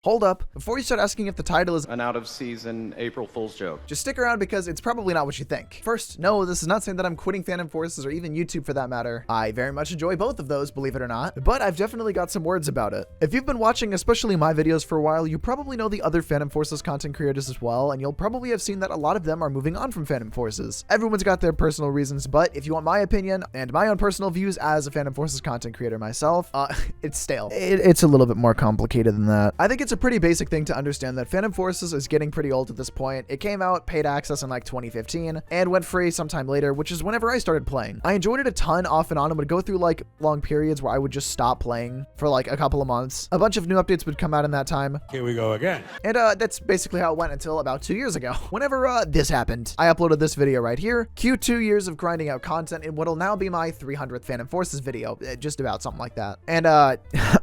Hold up, before you start asking if the title is an out-of-season April Fool's joke, just stick around because it's probably not what you think. First, no, this is not saying that I'm quitting Phantom Forces or even YouTube for that matter. I very much enjoy both of those, believe it or not, but I've definitely got some words about it. If you've been watching especially my videos for a while, you probably know the other Phantom Forces content creators as well, and you'll probably have seen that a lot of them are moving on from Phantom Forces. Everyone's got their personal reasons, but if you want my opinion and my own personal views as a Phantom Forces content creator myself, it's stale. It's a little bit more complicated than that. I think it's a pretty basic thing to understand that Phantom Forces is getting pretty old at this point. It came out paid access in like 2015 and went free sometime later, which is whenever I started playing. I enjoyed it a ton off and on and would go through like long periods where I would just stop playing for like a couple of months. A bunch of new updates would come out in that time. Here we go again. And that's basically how it went until about 2 years ago. Whenever this happened, I uploaded this video right here. Cue 2 years of grinding out content in what'll now be my 300th Phantom Forces video. Just about something like that. And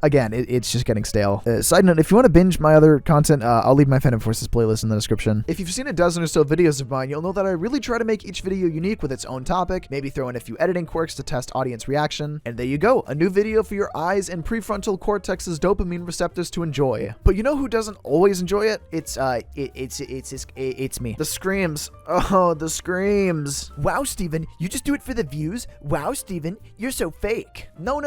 again, it's just getting stale. Side note, if you want to binge my other content, I'll leave my Phantom Forces playlist in the description. If you've seen a dozen or so videos of mine, you'll know that I really try to make each video unique with its own topic, maybe throw in a few editing quirks to test audience reaction, and there you go, a new video for your eyes and prefrontal cortex's dopamine receptors to enjoy. But you know who doesn't always enjoy it? It's me. The screams. Oh, the screams. Wow, Steven, you just do it for the views? Wow, Steven, you're so fake. No,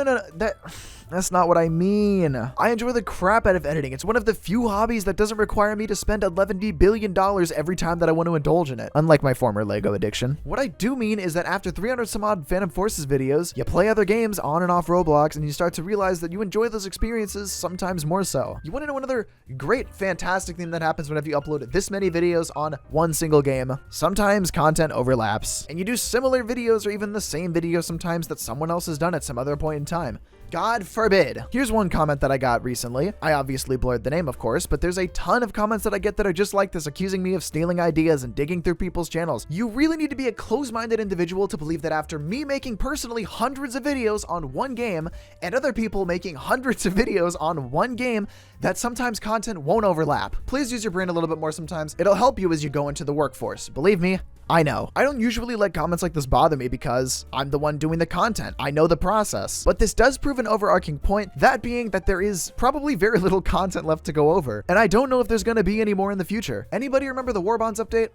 that's not what I mean. I enjoy the crap out of editing. It's one of the few hobbies that doesn't require me to spend $11 billion every time that I want to indulge in it, unlike my former Lego addiction. What I do mean is that after 300 some odd Phantom Forces videos, you play other games on and off Roblox, and you start to realize that you enjoy those experiences sometimes more so. You want to know another great, fantastic thing that happens whenever you upload this many videos on one single game? Sometimes content overlaps, and you do similar videos or even the same video sometimes that someone else has done at some other point in time. God forbid. Here's one comment that I got recently. I obviously blurred the name, of course, but there's a ton of comments that I get that are just like this, accusing me of stealing ideas and digging through people's channels. You really need to be a close-minded individual to believe that after me making personally hundreds of videos on one game and other people making hundreds of videos on one game, that sometimes content won't overlap. Please use your brain a little bit more sometimes. It'll help you as you go into the workforce. Believe me, I know. I don't usually let comments like this bother me because I'm the one doing the content. I know the process. But this does prove an overarching point, that being that there is probably very little content left to go over. And I don't know if there's going to be any more in the future. Anybody remember the War Bonds update?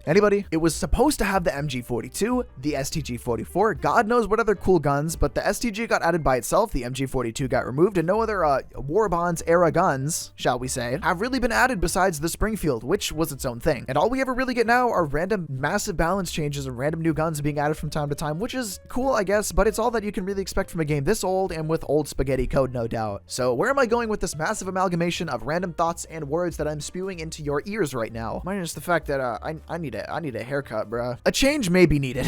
Anybody? It was supposed to have the MG42, the STG-44, God knows what other cool guns, but the STG got added by itself, the MG42 got removed, and no other War Bonds era guns, shall we say, have really been added besides the Springfield, which was its own thing. And all we ever really get now are random massive balance changes and random new guns being added from time to time, which is cool, I guess, but it's all that you can really expect from a game this old and with old spaghetti code, no doubt. So where am I going with this massive amalgamation of random thoughts and words that I'm spewing into your ears right now? Minus the fact that I need a haircut, bruh. A change may be needed.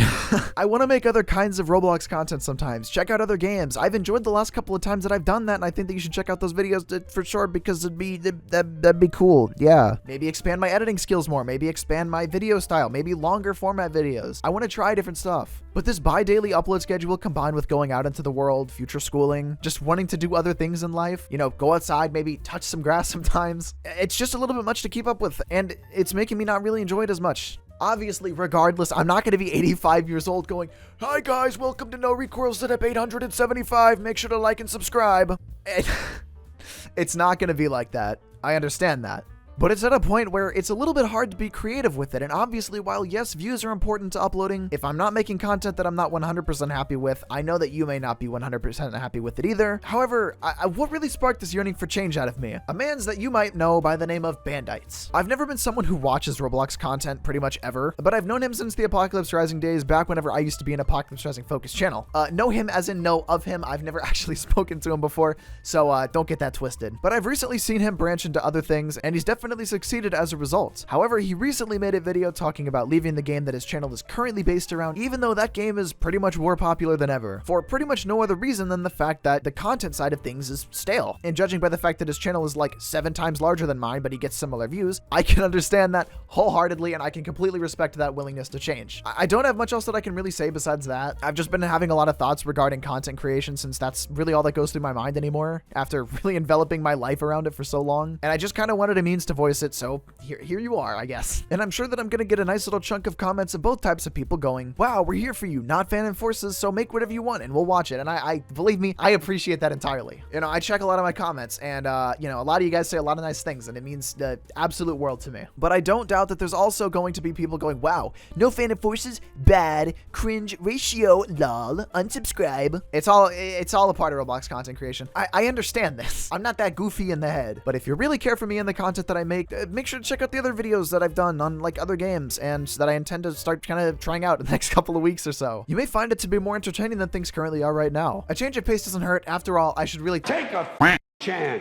I want to make other kinds of Roblox content sometimes. Check out other games. I've enjoyed the last couple of times that I've done that, and I think that you should check out those videos for sure because that'd be cool. Yeah. Maybe expand my editing skills more. Maybe expand my video style. Maybe longer format videos. I want to try different stuff. But this bi-daily upload schedule combined with going out into the world, future schooling, just wanting to do other things in life, you know, go outside, maybe touch some grass sometimes. It's just a little bit much to keep up with, and it's making me not really enjoy it as much. Obviously, regardless, I'm not going to be 85 years old going, "Hi guys, welcome to No Recoil Setup 875. Make sure to like and subscribe." It's not going to be like that. I understand that. But it's at a point where it's a little bit hard to be creative with it, and obviously while yes, views are important to uploading, if I'm not making content that I'm not 100% happy with, I know that you may not be 100% happy with it either. However, what really sparked this yearning for change out of me? A man's that you might know by the name of Bandites. I've never been someone who watches Roblox content pretty much ever, but I've known him since the Apocalypse Rising days, back whenever I used to be an Apocalypse Rising focused channel. Know him as in know of him. I've never actually spoken to him before, so don't get that twisted. But I've recently seen him branch into other things, and he's definitely succeeded as a result. However, he recently made a video talking about leaving the game that his channel is currently based around, even though that game is pretty much more popular than ever, for pretty much no other reason than the fact that the content side of things is stale. And judging by the fact that his channel is like 7 times larger than mine, but he gets similar views, I can understand that wholeheartedly, and I can completely respect that willingness to change. I don't have much else that I can really say besides that. I've just been having a lot of thoughts regarding content creation since that's really all that goes through my mind anymore after really enveloping my life around it for so long. And I just kind of wanted a means to to voice it, so here you are, I guess. And I'm sure that I'm gonna get a nice little chunk of comments of both types of people going, wow, we're here for you, not fan enforces, so make whatever you want and we'll watch it. And I believe me, I appreciate that entirely. You know, I check a lot of my comments and, you know, a lot of you guys say a lot of nice things and it means the absolute world to me. But I don't doubt that there's also going to be people going, wow, no fan enforces, bad, cringe ratio, lol, unsubscribe. It's all a part of Roblox content creation. I understand this. I'm not that goofy in the head, but if you really care for me and the content that I make sure to check out the other videos that I've done on like other games and that I intend to start kind of trying out in the next couple of weeks or so. You may find it to be more entertaining than things currently are right now. A change of pace doesn't hurt. After all, I should really take a chance.